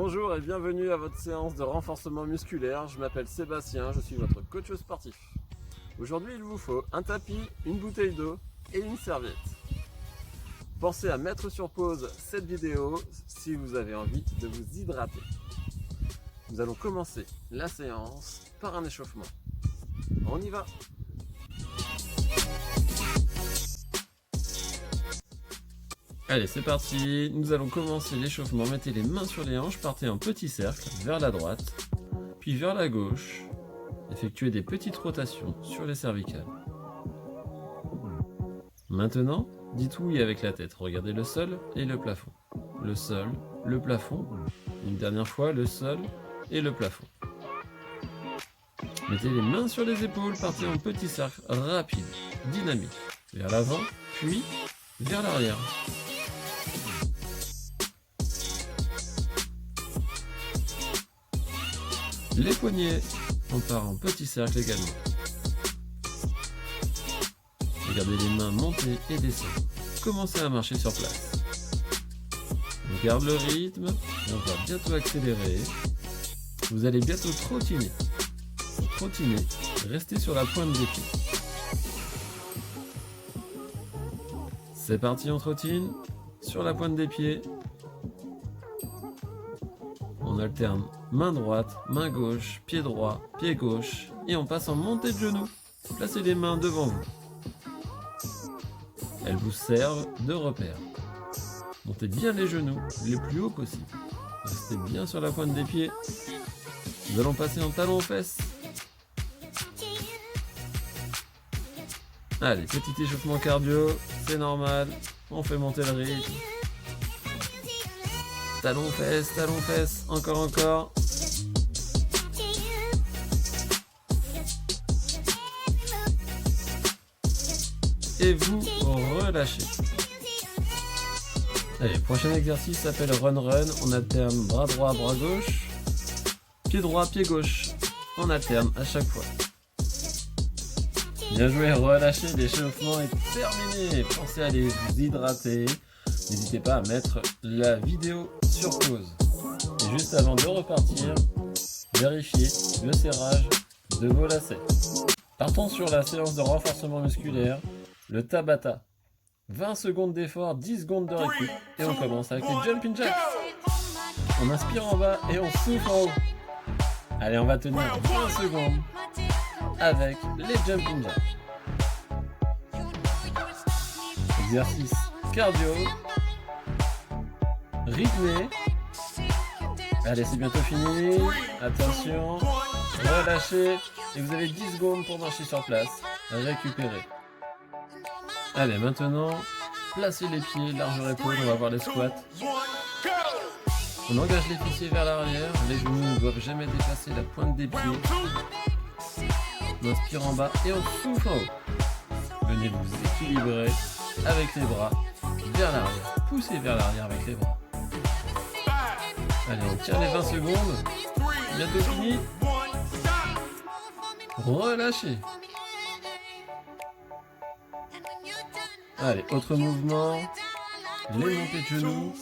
Bonjour et bienvenue à votre séance de renforcement musculaire. Je m'appelle Sébastien, je suis votre coach sportif. Aujourd'hui, il vous faut un tapis, une bouteille d'eau et une serviette. Pensez à mettre sur pause cette vidéo si vous avez envie de vous hydrater. Nous allons commencer la séance par un échauffement. On y va! Allez, c'est parti, nous allons commencer l'échauffement. Mettez les mains sur les hanches, partez en petit cercle vers la droite, puis vers la gauche. Effectuez des petites rotations sur les cervicales. Maintenant, dites oui avec la tête. Regardez le sol et le plafond. Le sol, le plafond. Une dernière fois, le sol et le plafond. Mettez les mains sur les épaules, partez en petit cercle rapide, dynamique. Vers l'avant, puis vers l'arrière. Les poignets, on part en petit cercle également. Regardez les mains monter et descendre. Commencez à marcher sur place. On garde le rythme, on va bientôt accélérer. Vous allez bientôt trottiner. Pour trottiner, restez sur la pointe des pieds. C'est parti, on trottine. Sur la pointe des pieds. On alterne main droite, main gauche, pied droit, pied gauche. Et on passe en montée de genoux. Placez les mains devant vous. Elles vous servent de repère. Montez bien les genoux, les plus hauts possible. Restez bien sur la pointe des pieds. Nous allons passer en talon aux fesses. Allez, petit échauffement cardio, c'est normal. On fait monter le rythme. Talon fesses, encore. Et vous relâchez. Allez, prochain exercice s'appelle run. On alterne bras droit, bras gauche. Pied droit, pied gauche. On alterne à chaque fois. Bien joué, relâchez, l'échauffement est terminé. Pensez à aller vous hydrater. N'hésitez pas à mettre la vidéo sur pause. Et juste avant de repartir, vérifiez le serrage de vos lacets. Partons sur la séance de renforcement musculaire, le Tabata. 20 secondes d'effort, 10 secondes de récup. Et on commence avec les jumping jacks. On inspire en bas et on souffle en haut. Allez, on va tenir 20 secondes avec les jumping jacks. Exercice cardio, rythmé. Allez, c'est bientôt fini. Attention, relâchez. Et vous avez 10 secondes pour marcher sur place. Récupérez. Allez, maintenant, placez les pieds, largeur épaule. On va voir les squats. On engage les fessiers vers l'arrière. Les genoux ne doivent jamais dépasser la pointe des pieds. On inspire en bas et on souffle en haut. Venez vous équilibrer avec les bras vers l'arrière. Poussez vers l'arrière avec les bras. Allez, on tire les 20 secondes. Bientôt fini. Relâchez. Allez, autre mouvement. Les montées de genoux.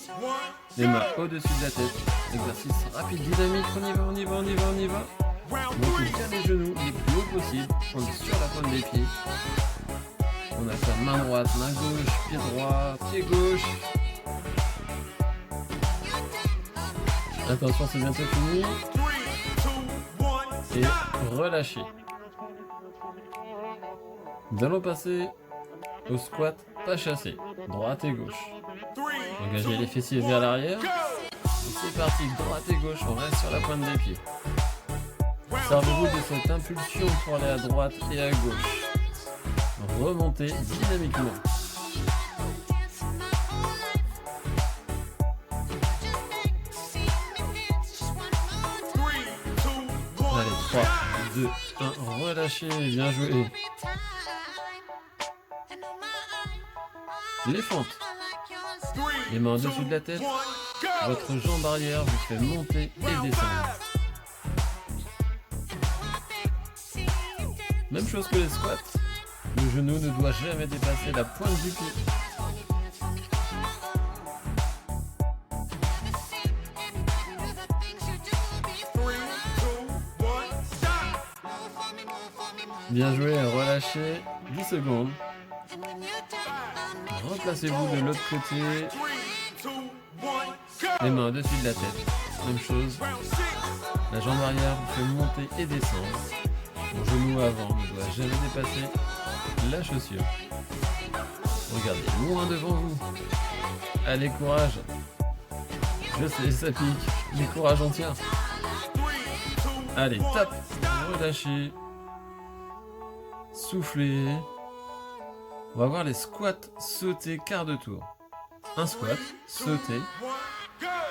Les mains au-dessus de la tête. Exercice rapide, dynamique. On y va. Montez bien les genoux les plus haut possible. On est sur la pointe des pieds. On a fait main droite, main gauche, pied droit, pied gauche. Attention, c'est bientôt fini. Et relâchez. Nous allons passer au squat pas chassé, droite et gauche. Engagez les fessiers vers l'arrière. C'est parti, droite et gauche, on reste sur la pointe des pieds. Servez-vous de cette impulsion pour aller à droite et à gauche. Remontez dynamiquement. Allez, 3, 2, 1, relâchez, bien joué. Les fentes. Les mains au-dessus de la tête. Votre jambe arrière vous fait monter et descendre. Même chose que les squats. Le genou ne doit jamais dépasser la pointe du pied. Bien joué, relâchez 10 secondes. Replacez-vous de l'autre côté. Les mains au-dessus de la tête. Même chose. La jambe arrière vous fait monter et descendre. Mon genou avant ne doit jamais dépasser la chaussure. Regardez loin devant vous. Allez, courage. Je sais, ça pique. Mais courage, on tient. Allez, top. Relâchez. Soufflez. On va voir les squats sautés quart de tour. Un squat, sauter,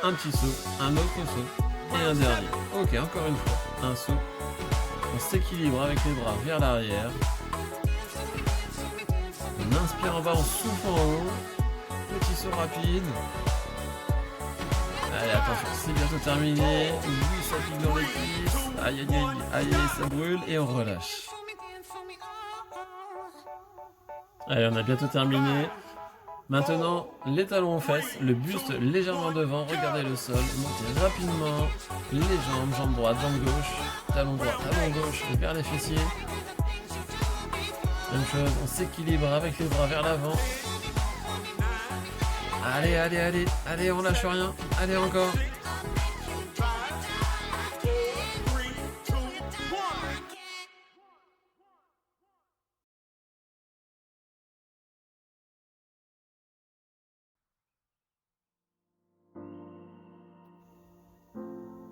un petit saut, un autre saut et un dernier. Ok, encore une fois. Un saut. On s'équilibre avec les bras vers l'arrière. On inspire en bas, on souffle en haut. Petit saut rapide. Allez, attention, c'est bientôt terminé. Oui, ça pique dans les cuisses. Aïe, aïe, aïe, aïe, ça brûle. Et on relâche. Allez, on a bientôt terminé. Maintenant, les talons aux fesses, le buste légèrement devant. Regardez le sol. Montez rapidement les jambes, jambe droite, jambe gauche. Talon droit, talon gauche vers les fessiers. Même chose, on s'équilibre avec les bras vers l'avant. Allez, allez, allez, allez, on lâche rien. Allez, encore.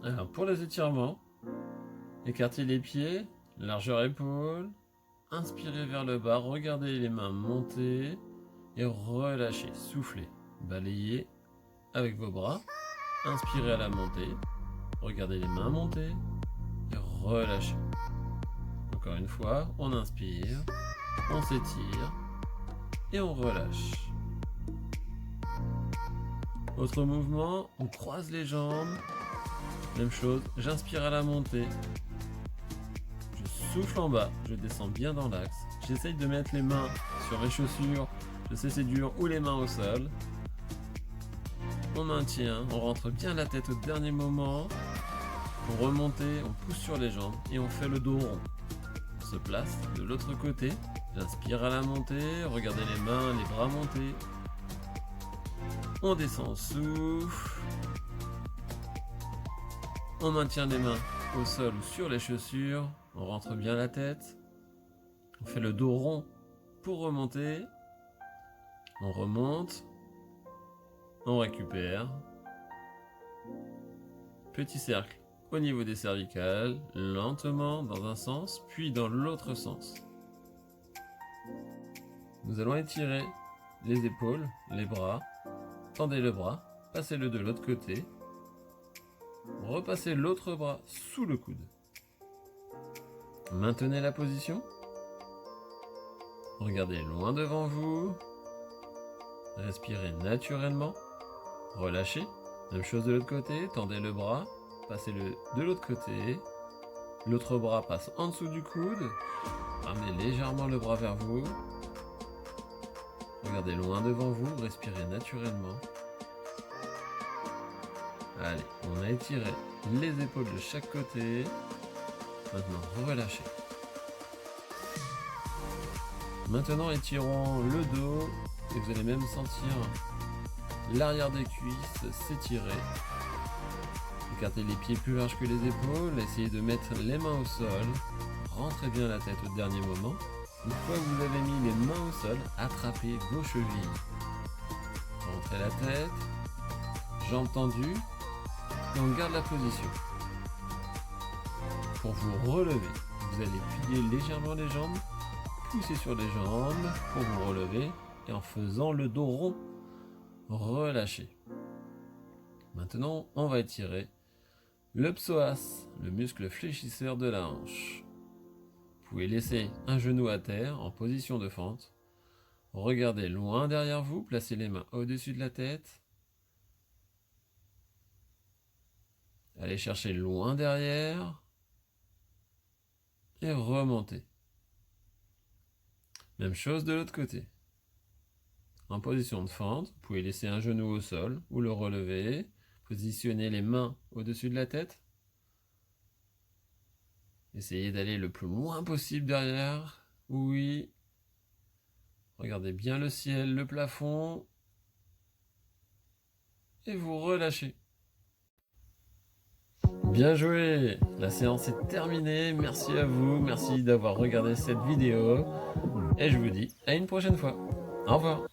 Alors, pour les étirements, écartez les pieds, largeur épaule, inspirez vers le bas, regardez les mains monter et relâchez, soufflez, balayez avec vos bras, inspirez à la montée, regardez les mains monter et relâchez. Encore une fois, on inspire, on s'étire et on relâche. Autre mouvement, on croise les jambes. Même chose, j'inspire à la montée. Je souffle en bas, je descends bien dans l'axe. J'essaye de mettre les mains sur mes chaussures, je sais c'est dur, ou les mains au sol. On maintient, on rentre bien la tête au dernier moment. Pour remonter, on pousse sur les jambes et on fait le dos rond. On se place de l'autre côté. J'inspire à la montée, regardez les mains, les bras monter. On descend, on souffle. On maintient les mains au sol ou sur les chaussures. On rentre bien la tête. On fait le dos rond pour remonter. On remonte. On récupère. Petit cercle au niveau des cervicales. Lentement dans un sens, puis dans l'autre sens. Nous allons étirer les épaules, les bras. Tendez le bras. Passez-le de l'autre côté. Repassez l'autre bras sous le coude. Maintenez la position. Regardez loin devant vous. Respirez naturellement. Relâchez. Même chose de l'autre côté. Tendez le bras. Passez-le de l'autre côté. L'autre bras passe en dessous du coude. Ramenez légèrement le bras vers vous. Regardez loin devant vous. Respirez naturellement. Allez, on a étiré les épaules de chaque côté. Maintenant, relâchez. Maintenant, étirons le dos et vous allez même sentir l'arrière des cuisses s'étirer. Écartez les pieds plus larges que les épaules. Essayez de mettre les mains au sol. Rentrez bien la tête au dernier moment. Une fois que vous avez mis les mains au sol, attrapez vos chevilles. Rentrez la tête. Jambes tendues. Et on garde la position. Pour vous relever, vous allez plier légèrement les jambes, pousser sur les jambes pour vous relever et en faisant le dos rond, relâchez. Maintenant, on va étirer le psoas, le muscle fléchisseur de la hanche. Vous pouvez laisser un genou à terre en position de fente. Regardez loin derrière vous, placez les mains au-dessus de la tête. Allez chercher loin derrière et remontez. Même chose de l'autre côté. En position de fente, vous pouvez laisser un genou au sol ou le relever. Positionnez les mains au-dessus de la tête. Essayez d'aller le plus loin possible derrière. Oui. Regardez bien le ciel, le plafond. Et vous relâchez. Bien joué! La séance est terminée. Merci à vous. Merci d'avoir regardé cette vidéo. Et je vous dis à une prochaine fois. Au revoir.